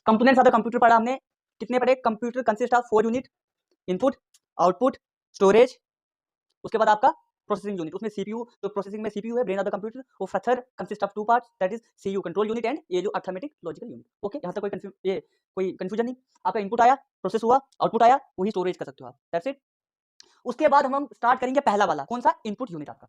Components of the computer पढ़ा हमने, कितने पढ़े? Computer consist of 4 unit, input, output, storage, उसके बाद आपका प्रोसेसिंग यूनिट, उसमें सीपीयू, तो प्रोसेसिंग में सीपीयू है, ब्रेन ऑफ द कंप्यूटर, वो further consist of 2 parts, that is CU control unit and ये जो अर्थमेटिक लॉजिकल यूनिट। ओके, यहाँ तक कोई कंफ्यूजन नहीं। आपका इनपुट आया, प्रोसेस हुआ, आउटपुट आया, वही स्टोरेज कर सकते हो आप, दैट्स इट। उसके बाद हम स्टार्ट करेंगे पहला वाला, कौन सा? इनपुट यूनिट आपका।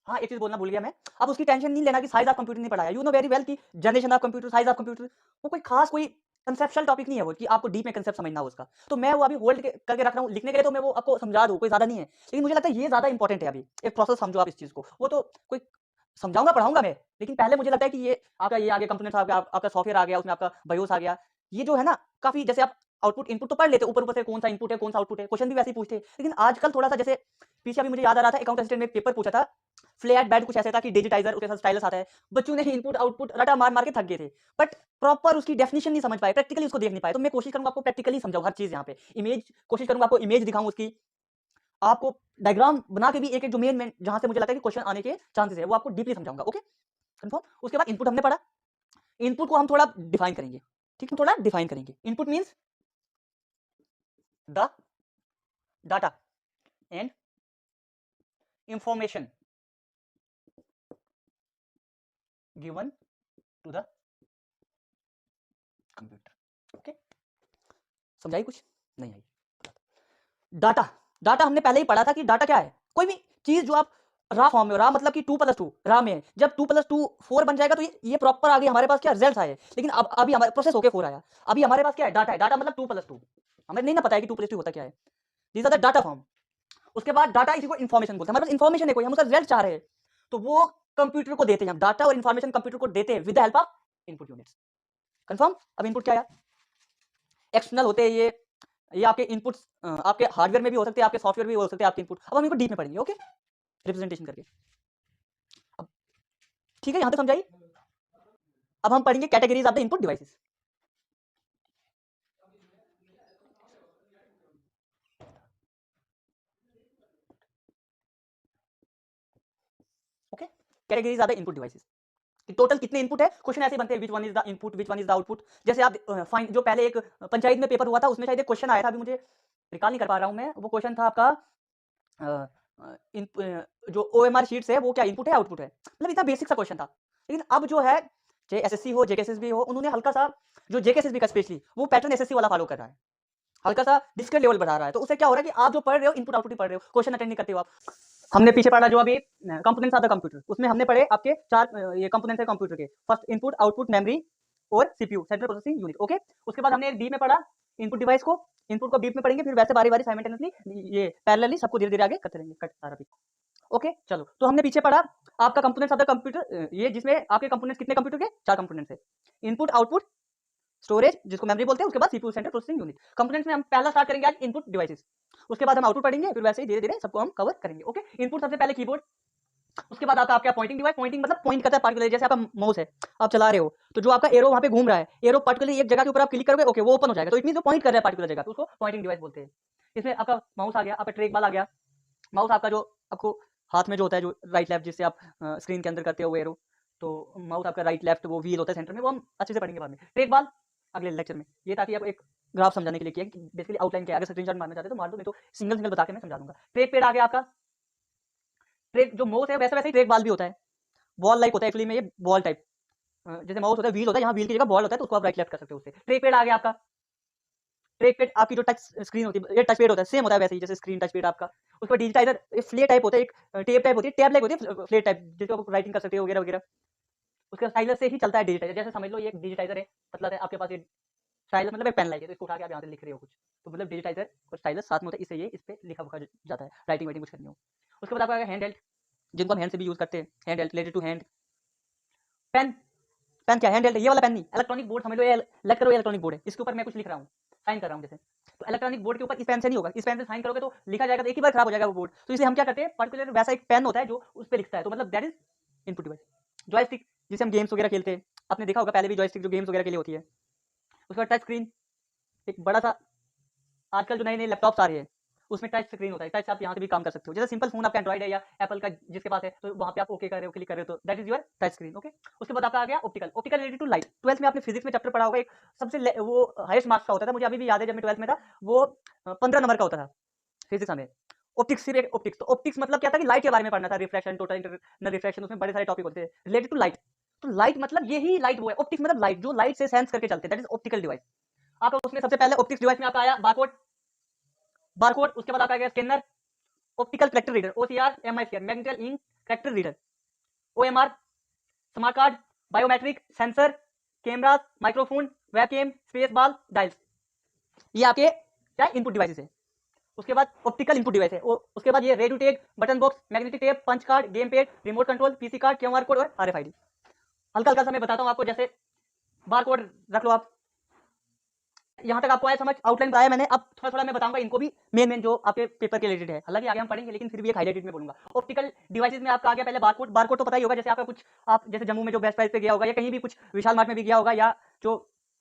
हाँ, एक चीज बोलना भूल गया मैं, अब उसकी टेंशन नहीं लेना कि साइज ऑफ कंप्यूटर नहीं पढ़ाया, यू नो वेरी वेल कि generation of computer, size of computer, वो कोई खास कोई कंसेप्चुअल टॉपिक नहीं है वो कि आपको डीप में कंसेप्ट समझना हो उसका, तो मैं वो अभी होल्ड करके रख रहा हूँ, लिखने के लिए तो मैं वो आपको समझा दूँ, कोई ज्यादा नहीं है, लेकिन मुझे लगता है ये ज्यादा इंपॉर्टेंट है। अभी एक प्रोसेस समझो आप इस चीज को, वो तो कोई समझाऊंगा पढ़ाऊंगा मैं, लेकिन पहले मुझे लगता है कि ये आ गया कंपोनेंट्स आ गया, आपका सॉफ्टवेयर आ गया, उसमें आपका बायोस आ गया, ये जो है ना काफी, जैसे आप आउटपुट इनपुट तो पढ़ लेते ऊपर ऊपर से, कौन सा इनपुट है कौन सा आउटपुट है, क्वेश्चन भी वैसे ही पूछते हैं, लेकिन आजकल थोड़ा सा जैसे पीछे अभी मुझे याद आ रहा था, अकाउंट असिस्टेंट में एक पेपर पूछा था, फ्लैट बेड कुछ ऐसा था कि डिजिटाइजर उसके साथ स्टाइलस आता है, बच्चों ने इनपुट आउटपुट रटा मार मार के थक गए थे, बट प्रॉपर उसकी डेफिनेशन नहीं समझ पाए, प्रैक्टिकली उसको देख नहीं पाए, तो मैं कोशिश करूंगा आपको प्रैक्टिकली समझाऊं हर चीज यहाँ पे, इमेज कोशिश करूंगा आपको इमेज दिखाऊं उसकी, आपको डायग्राम बना के भी एक एक जो मेन जहां से मुझे लगता है कि क्वेश्चन आने के चांसेस है वो आपको डीपली समझाऊंगा। Okay, confirm. उसके बाद इनपुट हमने पढ़ा, इनपुट को हम थोड़ा डिफाइन करेंगे, ठीक है, थोड़ा डिफाइन करेंगे। Input means the data and information given to the computer. Okay, समझाई कुछ नहीं आई? डाटा, डाटा हमने पहले ही पढ़ा था कि डाटा क्या है, कोई भी चीज जो आप रा फॉर्म में, रा मतलब कि 2+2 रा में है, जब 2+2 4 बन जाएगा तो ये प्रॉपर आगे हमारे पास क्या रिजल्ट आए, लेकिन अब अभी हमारे प्रोसेस होके 4 आया, अभी हमारे पास क्या है? डाटा है, डाटा मतलब 2+2, हमें नहीं ना पता है कि 2+2 होता क्या है, this are the data form. उसके बाद डाटा इसी को इन्फॉर्मेशन बोलते हैं, हमारे पास इन्फॉर्मेशन है कोई, हम उसका रिजल्ट चाह रहे हैं, तो वो कंप्यूटर को देते हैं, हम डाटा और इन्फॉर्मेशन कंप्यूटर को देते हैं with the help of input units. Confirm. अब इनपुट क्या आया? एक्सटर्नल होते हैं ये आपके इनपुट्स, आपके हार्डवेयर में भी हो सकते हैं, आपके सॉफ्टवेयर भी हो सकते हैं आपके इनपुट, अब हम इनको डीप में पढ़ेंगे। ओके, रिप्रेजेंटेशन करके, अब ठीक है, यहां तक समझाई। अब हम पढ़ेंगे categories of the input devices. Okay, categories of the input devices, total कितने इनपुट है, क्वेश्चन ऐसे बनते हैं, which one is the input, which one is the output. जैसे आप फाइन, जो पहले एक पंचायत में पेपर हुआ था उसमें शायद एक क्वेश्चन आया था, अभी मुझे रिकॉल नहीं कर पा रहा हूं मैं, वो क्वेश्चन था आपका जो ओएमआर शीट्स है वो क्या इनपुट है आउटपुट है, मतलब इतना बेसिक सा क्वेश्चन था, लेकिन अब जो है चाहे एसएससी हो जेकेएसएसबी हो, उन्होंने हल्का सा, जो जेकेएसएसबी का स्पेशली, वो पैटर्न एसएससी वाला फॉलो कर रहा है, हल्का सा डिस्कस लेवल बढ़ा रहा है, तो उससे क्या हो रहा है कि आप जो पढ़ रहे हो इनपुट आउटपुट पढ़ रहे हो, क्वेश्चन अटेंड नहीं करते हो आप। हमने पीछे पढ़ा जो अभी कंपोनेंट्स ऑफ द कंप्यूटर, उसमें हमने पढ़े आपके 4 ये कंपोनेंट्स है कंप्यूटर के, फर्स्ट इनपुट, आउटपुट, मेमोरी और CPU, central processing unit. Okay, उसके बाद हमने एक डीप में पढ़ा इनपुट डिवाइस को, इनपुट को डीप में पढ़ेंगे, फिर वैसे बारी बारी साइमल्टेनियसली ये पैरेलली सबको धीरे धीरे आगे करते रहेंगे, कट सारा भी। ओके, चलो, तो हमने पीछे पढ़ा आपका कंपोनेंट्स ऑफ द कंप्यूटर, ये जिसमें आपके कंपोनेंट्स कितने कंप्यूटर के? 4 कंपोनेंट्स है, इनपुट, आउटपुट, स्टोरेज जिसको मेमोरी बोलते हैं, उसके बाद CPU central processing unit. Components में हम पहला स्टार्ट करेंगे आज इनपुट डिवाइसेस, उसके बाद हम आउटपुट पढ़ेंगे, फिर वैसे ही धीरे धीरे सबको हम कवर करेंगे। ओके, इनपुट सबसे पहले कीबोर्ड, उसके बाद आता है आपका पॉइंटिंग डिवाइस, पॉइंटिंग मतलब पॉइंट करता है पार्टिकुलर, जैसे आपका माउस है, आप चला रहे हो, तो जो आपका एरो वहां पे घूम रहा है, एरो पार्टिकुलर एक जगह के ऊपर आप क्लिक करोगे, ओके वो ओपन हो जाएगा, तो इट मीन जो पॉइंट कर रहा है पार्टिकुलर जगह पे, उसको पॉइंटिंग डिवाइस बोलते हैं। इसमें आपका माउस आ गया, आपका ट्रैक बॉल आ गया, माउस आपका जो आपको हाथ में जो होता है, जो राइट लेफ्ट जिससे आप स्क्रीन के अंदर करते हो वो एरो, तो माउस आपका राइट लेफ्ट वो व्हील होता है सेंटर में, वो हम अच्छे से पढ़ेंगे बाद में। ट्रैक बॉल अगले लेक्चर में, ये ताकि आप एक ग्राफ समझाने के लिए किया कि बेसिकली आउटलाइन क्या है, अगर स्क्रीनशॉट मारना चाहते हो तो मार दो, नहीं तो सिंगल सिंगल बता के मैं समझा दूंगा। ट्रैक पैड आ गया आपका, ट्रैक जो माउस है वैसे वैसे ही ट्रैक बॉल भी होता है, बॉल लाइक होता है एक्चुअली में, ये बॉल टाइप, जैसे माउस होता है व्हील होता है, यहाँ व्हील की जगह बॉल होता है, तो उसको आप राइट लेफ्ट कर सकते हो उससे। ट्रैक पैड आ गया आपका, ट्रैक पैड आपकी जो टच स्क्रीन होती है, ये टच पैड होता है, सेम होता है वैसे ही जैसे स्क्रीन टच पैड आपका। उसका डिजिटाइजर फ्ले टाइप होता है, एक टेप टाइप होती है, टैब लाइक होती है फ्ले टाइप, जिसको आप राइटिंग कर सकते हो वगैरह वगैरह, उसका स्टाइलस से ही चलता है डिजिटाइजर। जैसे समझ लो ये एक डिजिटाइजर है, मतलब है आपके पास ये स्टाइलस मतलब एक पेन लाइक है, तो इसको उठा के आप यहाँ से लिख रहे हो कुछ, तो मतलब डिजिटाइजर और स्टाइलस साथ में होता है, इससे ये इस पे लिखा हुआ जाता है, राइटिंग वाइटिंग कुछ करनी हो। उसके बाद आपका हैंड हेल्ड, जिनको हम हैंड से भी यूज करते हैं, hand held related to hand. Pen, pen क्या हैंड हेल्ड है, ये वाला पेन नहीं, इलेक्ट्रॉनिक बोर्ड समझ लो, ये लग करो इलेक्ट्रॉनिक बोर्ड है, इसके ऊपर मैं कुछ लिख रहा हूँ, साइन कर रहा हूँ जैसे, तो इलेक्ट्रॉनिक बोर्ड के ऊपर इस पेन से नहीं होगा, इस पेन से साइन करोगे तो लिखा जाएगा तो एक ही बार खराब हो जाएगा वो बोर्ड, तो इसलिए हम क्या करते हैं, पर्टिकुलर वैसा एक पेन होता है जो उस पर लिखता है, तो मतलब that is input device. Joystick जिसे हम गेम्स वगैरह खेलते हैं, आपने देखा होगा पहले भी जॉयस्टिक जो गेम्स वगैरह के लिए होती है। उसका टच स्क्रीन, एक बड़ा सा, आजकल जो नए नए लैपटॉप्स आ रहे हैं उसमें टच स्क्रीन होता है, टच आप यहाँ से भी काम कर सकते हो। जैसे सिंपल फोन आपका एंड्रॉइड है या एप्पल का जिसके पास है, तो वहाँ पे आप ओके कर रहे हो, क्लिक कर रहे हो, तो that is your touch screen. Okay, उसके बाद आपका आ गया optical. Optical related to light. 12th में आपने फिजिक्स में चैप्टर पढ़ा होगा, एक सबसे वो हाईएस्ट मार्क्स का होता था, मुझे अभी भी याद है जब मैं 12th में था, वो 15 नंबर का होता था फिजिक्स में। ऑप्टिक्स, सिर्फ ऑप्टिक्स। तो ऑप्टिक्स मतलब क्या था कि लाइट के बारे में पढ़ना था, रिफ्रैक्शन, टोटल इंटरनल रिफ्रैक्शन, उसमें बड़े सारे टॉपिक होते थे रिलेटेड टू लाइट। तो लाइट मतलब यही लाइट वो है, ऑप्टिक्स मतलब लाइट, जो लाइट से सेंस करके चलते हैं, दैट इज ऑप्टिकल डिवाइस। आपका उसमें सबसे पहले ऑप्टिक्स डिवाइस में आपका आया बारकोड। बारकोड, उसके बाद आपका आ गया scanner, optical character reader, OCR, MICR, magnetical ink character reader, OMR, smart card, biometric, sensor, cameras, microphone, webcam, space ball, dials, ये आपके क्या इनपुट डिवाइसेस है। उसके बाद ऑप्टिकल इनपुट डिवाइस है, उसके बाद ये radio tag, button box, magnetic tape, punch card, game pad, remote control, PC card, QR code और आरएफआईडी। हल्का हल्का सा मैं बताता हूँ आपको, जैसे बार कोड रख लो आप। यहाँ तक आपको आया समझ, आउटलाइन बताया मैंने। अब थोड़ा थोड़ा मैं बताऊंगा इनको भी, मेन जो आपके पेपर के रिलेटेड है, हालांकि आगे हम पढ़ेंगे, लेकिन फिर भी एक हाईलाइटेड में बोलूंगा। ऑप्टिकल डिवाइसेस में आपका आ गया पहले बारकोड। बारकोड तो पता ही होगा, जैसे आपका कुछ, आप जैसे जम्मू में जो बेस्ट प्राइस पे गया होगा, या कहीं भी कुछ विशाल मार्ट में भी गया होगा, या जो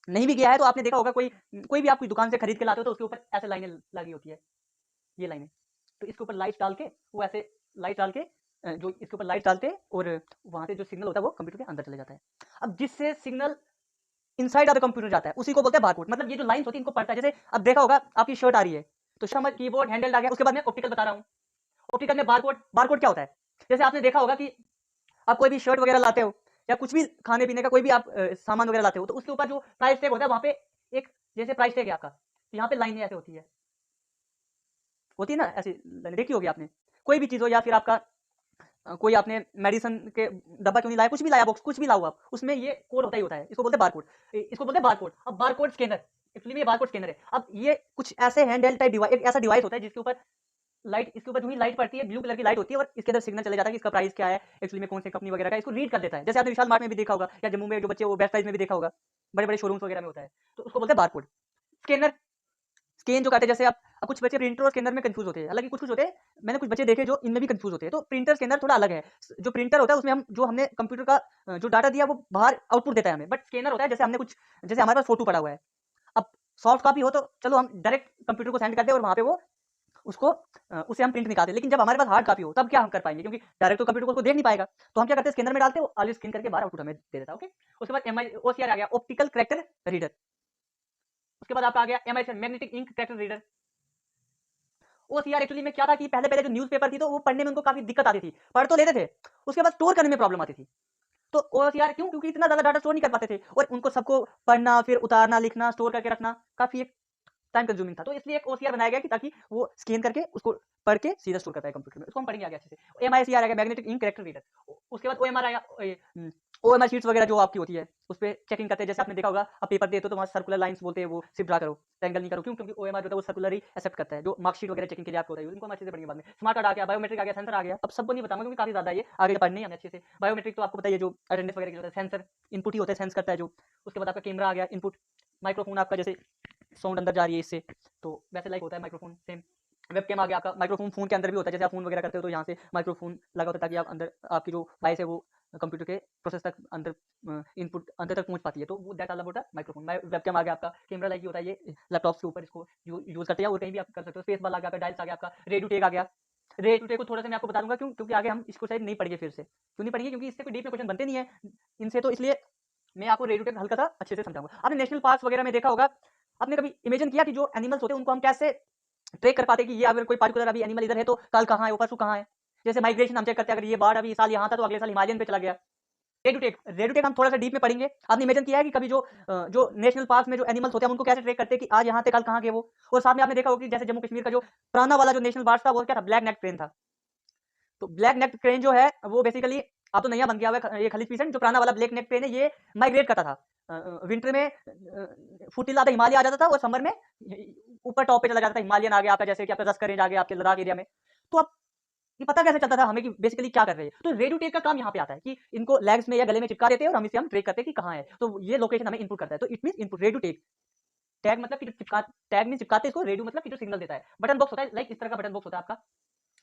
नहीं भी गया है तो आपने देखा होगा, कोई भी आप कोई दुकान से खरीद के लाते हो तो उसके ऊपर ऐसे लाइनें लगी होती है, ये लाइनें। तो इसके ऊपर लाइट डाल के, वो ऐसे लाइट डाल के, जो इसके ऊपर लाइट डालते हैं, और वहां से जो सिग्नल होता है वो कंप्यूटर के अंदर चले जाता है। अब जिससे signal inside of the computer जाता है, उसी को बोलते हैं बारकोड। मतलब ये जो लाइंस होती है इनको पढ़ता है। जैसे अब देखा होगा आपकी शर्ट आ रही है, तो समझ कीबोर्ड हैंडल आ गया। उसके बाद मैं ऑप्टिकल बता रहा हूँ। ऑप्टिकल में बारकोड। बारकोड क्या होता है, जैसे आपने देखा होगा कि आप कोई भी शर्ट वगैरह लाते हो, या कुछ भी खाने पीने का कोई भी आप सामान वगैरह लाते हो, तो उसके ऊपर जो प्राइस टैग होता है, वहां पे एक जैसे प्राइस टैग है आपका, तो यहाँ पे लाइनें ऐसे होती है ना, ऐसी देखी होगी आपने। कोई भी चीज हो, या फिर आपका कोई आपने मेडिसिन के डब्बा क्यों नहीं लाया, कुछ भी लाया, बॉक्स कुछ भी लाओ आप, उसमें ये कोड होता ही होता है, इसको बोलते हैं बारकोड। इसको बोलते हैं बारकोड। अब बारकोड स्कैनर, एक्चुअली में ये बारकोड स्कैनर है। अब ये कुछ ऐसे हैंडहेल्ड टाइप डिवाइस, एक ऐसा डिवाइस होता है जिसके ऊपर लाइट, इसके ऊपर जो ही लाइट पड़ती है, ब्लू कलर की लाइट होती है, और इसके अंदर सिग्नल चले जाता है कि इसका प्राइस क्या है, एक्चुअली में कौन से कंपनी वगैरह का, इसको रीड कर देता है। जैसे आपने विशाल मार्ट में भी देखा होगा, या जम्मू में जो बच्चे वो बेस्ट प्राइस में भी देखा होगा, बड़े बड़े शोरूम्स वगैरह में होता है, तो उसको बोलते हैं बारकोड स्कैनर। स्कैन जो करते हैं, जैसे आप कुछ बच्चे प्रिंटर और स्कैनर में कंफ्यूज होते हैं, हालांकि कुछ कुछ होते हैं, मैंने कुछ बच्चे देखे जो इनमें भी कंफ्यूज होते हैं। तो प्रिंटर स्कैनर थोड़ा अलग है। जो प्रिंटर होता है उसमें हम जो हमने कंप्यूटर का जो डाटा दिया वो बाहर आउटपुट देता है हमें, बट स्कैनर होता है जैसे हमने कुछ, जैसे हमारे पास फोटो पड़ा हुआ है, अब सॉफ्ट कॉपी हो तो चलो हम डायरेक्ट कंप्यूटर को सेंड करते हैं, और वहां पे वो उसको उसे हम प्रिंट निकालते हैं। लेकिन जब हमारे पास हार्ड कॉपी हो तब क्या हम कर पाएंगे, क्योंकि डायरेक्ट तो कंप्यूटर को उसको देख नहीं पाएगा, तो हम क्या करते हैं, स्कैनर में डालते हैं, वो ऑलरेडी स्कैन करके बाहर आउटपुट हमें दे देता है। ओके, उसके बाद एमआई ओसीआर आ गया, ऑप्टिकल कैरेक्टर रीडर। उसके बाद आपका आ गया MI magnetic ink character reader. OCR actually में क्या था कि पहले पहले जो न्यूज़पेपर थी तो वो पढ़ने में उनको काफी दिक्कत आती थी, पढ़ तो लेते थे, उसके बाद स्टोर करने में प्रॉब्लम आती थी। तो ओसीआर क्यों, क्योंकि इतना ज्यादा डाटा स्टोर नहीं कर पाते थे, और उनको सबको पढ़ना, फिर उतारना, लिखना, स्टोर करके रखना काफी एक टाइम कंज्यूमिंग था। तो इसलिए एक ओसीआर बनाया गया कि ताकि वो स्कैन करके उसको पढ़ के सीधा स्टोर करता है कंप्यूटर में। उसको हम पढ़ेंगे आगे अच्छे से। एमआईसीआर आ गया, मैग्नेटिक इंक कैरेक्टर रीडर। उसके बाद ओएमआर आया, ओएमआर शीट्स वगैरह जो आपकी होती है उस पर चेकिंग करते हैं। जैसे आपने देखा होगा, आप पेपर देते हो तो वहाँ सर्कुलर लाइंस बोलते हैं, वो सिर्फ ड्रा करो, ट्रायंगल नहीं करो। क्यों, क्योंकि ओएमआर जो है वो सर्कुलर ही एक्सेप्ट करता है, जो मार्कशीट वगैरह चेकिंग के लिए आपको होता है, उनको हम अच्छे से पढ़ेंगे बाद में। स्मार्ट कार्ड आ गया, बायोमेट्रिक आ गया, सेंसर आ गया। अब सबको नहीं बताऊंगा क्योंकि काफी ज्यादा है, ये आगे पढ़ने हमें अच्छे से। बायोमेट्रिक तो आपको बताइए, जो अटेंडेंस वगैरह होता है, सेंसर इनपुट ही होता है, सेंस करता है जो। उसके बाद आपका कैमरा आ गया, इनपुट। माइक्रोफोन आपका जैसे साउंड अंदर जा रही है इससे, तो वैसे लाइक होता है माइक्रोफोन, सेम। वेबकैम आ गया आपका, माइक्रोफोन फोन के अंदर भी होता है, जैसे आप फोन वगैरह करते हो तो यहाँ से माइक्रोफोन लगा होता है, ताकि आप अंदर आपकी जो वॉइस है वो कंप्यूटर के प्रोसेस तक अंदर इनपुट अंदर तक पहुंच पाती है, तो वो that all about microphone. Webcam आ गया आपका, कैमरा लाइक होता है, ये लैपटॉप के ऊपर इसको यूज करते हैं, और कहीं भी आप कर सकते हो। स्पेस बार आ गया, डायल्स आ गया आपका, रेडियो टैग आ गया। रेडियो टैग को थोड़ा सा मैं आपको बता दूंगा, क्यों, क्योंकि आगे हम इसको शायद नहीं पढ़ेंगे फिर से। क्यों नहीं पढ़ेंगे, क्योंकि इससे कोई डीप में क्वेश्चन बनते नहीं है इनसे, तो इसलिए मैं आपको रेडियो टैग हल्का सा अच्छे से समझाऊंगा। आपने नेशनल पार्क्स वगैरह में देखा होगा, आपने कभी इमेजिन किया कि जो एनिमल्स होते हैं उनको हम कैसे ट्रैक कर पाते हैं, कि ये अगर कोई पर्टिकुलर अभी एनिमल इधर है तो कल कहाँ है, वो परसों कहाँ है। जैसे माइग्रेशन हम चेक करते हैं, अगर ये बाढ़ अभी साल यहाँ था तो अगले साल हिमालयन पे चला गया। रेडुटेक हम थोड़ा सा डीप में पढ़ेंगे। आपने इमेजिन किया है कि कभी जो नेशनल पार्क में जो एनिमल्स होते हैं हम उनको कैसे ट्रैक करते हैं कि आज यहाँ थे कल कहाँ गए वो। और साथ में आपने देखा होगा कि जैसे जम्मू कश्मीर का जो पुराना वाला जो नेशनल पार्क था वो क्या था, ब्लैक नेक क्रेन था। तो ब्लैक नेक क्रेन जो है वो बेसिकली अब तो नया बन गया हुआ है, ये खलीज पीसन। जो पुराना वाला ब्लैक नेक क्रेन है ये माइग्रेट करता था, विंटर में फुटिला था, हिमालय आ जाता था, और समर में ऊपर टॉप पे चला जाता था। हिमालयन आ गया आपका, जैसे कि आपका रस्क रेंज आ गया आपके लद्दाख एरिया में। तो अब ये पता कैसे चलता था हमें कि बेसिकली क्या कर रहे हैं। तो रेडियो टेक का काम यहाँ पे आता है कि इनको लेग्स में या गले में चिपका देते हैं, और हम इसे हम ट्रैक करते हैं कि कहाँ है, तो ये लोकेशन हमें इनपुट करता है। तो it mean input radio tech. Tag मतलब कि जो चिपका, टैग में चिपकाते हैं इसको, रेडियो मतलब कि जो सिग्नल देता है। बटन बॉक्स होता है, लाइक इस तरह का बटन बॉक्स होता है आपका।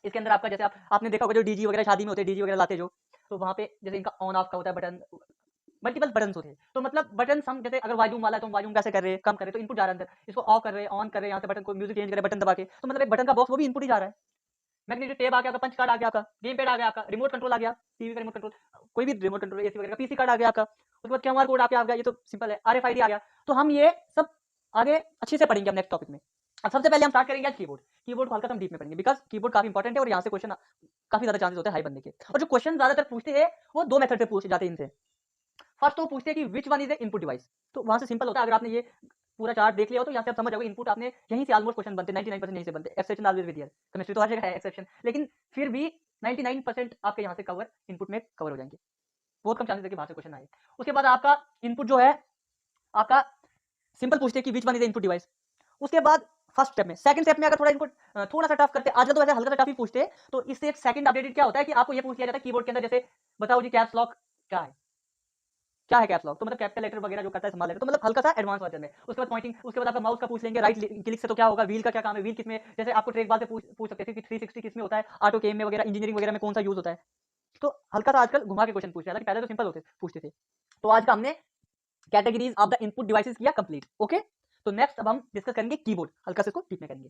इसके अंदर आपका जैसे आपने देखा होगा जो डीजी वगैरह शादी में होते हैं, डीजी वगैरह लाते जो, तो वहाँ पे जैसे इनका ऑन ऑफ का होता है बटन। मल्टीपल बटन होते हैं। तो मतलब बटन हम जैसे अगर वॉल्यूम वाला है तो हम वॉल्यूम कैसे कर रहे हैं, कम कर रहे हैं, तो इनपुट जा रहा है अंदर, इसको ऑफ कर रहे हैं, ऑन कर रहे हैं, यहाँ से बटन को म्यूजिक चेंज कर रहे हैं बटन दबा के, तो मतलब एक बटन का बॉक्स वो भी इनपुट ही जा रहा है। मैग्नेटिक टेप आ गया आपका, पंच कार्ड आ गया आपका, गेम पैड आ गया आपका, रिमोट कंट्रोल आ गया, टीवी का रिमोट कंट्रोल, कोई भी रिमोट कंट्रोल, एसी वगैरह का, पीसी कार्ड आ गया आपका, उसके बाद क्यूआर कोड आ गया, ये तो सिंपल है, आरएफआईडी आ गया। तो हम ये सब आगे अच्छे से पढ़ेंगे अब नेक्स्ट टॉपिक में। अब सबसे पहले हम स्टार्ट करेंगे आज कीबोर्ड। कीबोर्ड को हल्का हम डीप में पढ़ेंगे, बिकॉज कीबोर्ड काफी इंपॉर्टेंट है और यहाँ से क्वेश्चन काफी ज्यादा चांसेस होते हैं हाई बनने के। और जो क्वेश्चन ज्यादातर पूछते हैं वो दो मेथड से पूछे जाते हैं इनसे। फर्स्ट तो पूछते हैं कि which one is a input device, तो वहां से सिंपल होता है, अगर आपने ये पूरा चार्ट देख लिया हो तो यहाँ से आप समझ जाओगे इनपुट, आपने यहीं से ऑलमोस्ट क्वेश्चन बनते हैं, 99% यहीं से बनते हैं, exception always with here, chemistry तो हर जगह है एक्सेप्शन, लेकिन फिर भी 99% आपके यहाँ से कवर इनपुट में कवर हो जाएंगे, बहुत कम चांसेस है कि बाहर से क्वेश्चन आए। उसके बाद आपका इनपुट जो है आपका सिंपल पूछते हैं कि which one is input device. उसके बाद फर्स्ट स्टेप में, सेकंड स्टेप में अगर थोड़ा इनपुट थोड़ा सा टफ करते हैं, आजकल तो वैसे हल्का सा टफ ही पूछते हैं, तो इससे एक सेकंड अपडेटेड क्या होता है कि आपको ये पूछ लिया जाता है कीबोर्ड के अंदर, जैसे बताओ जी कैप्स लॉक क्या है, क्या है कैप्स लॉक, तो मतलब कैपिटल लेटर वगैरह जो करता है संभाल लेटर, तो मतलब हल्का सा एडवांस वर्जन में। उसके बाद पॉइंटिंग, उसके बाद आपका माउस का पूछ लेंगे, राइट क्लिक से तो क्या होगा, व्हील का क्या काम है, व्हील किसमें, जैसे आपको ट्रैक बार से पूछ सकते थे कि 360 किसमें होता है, ऑटो केम में वगैरह, इंजीनियरिंग वगैरह में कौन सा यूज होता है। तो हल्का सा आजकल घुमा के क्वेश्चन पूछ रहा है, पहले तो सिंपल होते पूछते थे। तो आज का हमने categories of the input devices किया कंप्लीट। ओके, तो नेक्स्ट अब हम डिस्कस करेंगे कीबोर्ड, हल्का से इसको डीप में करेंगे।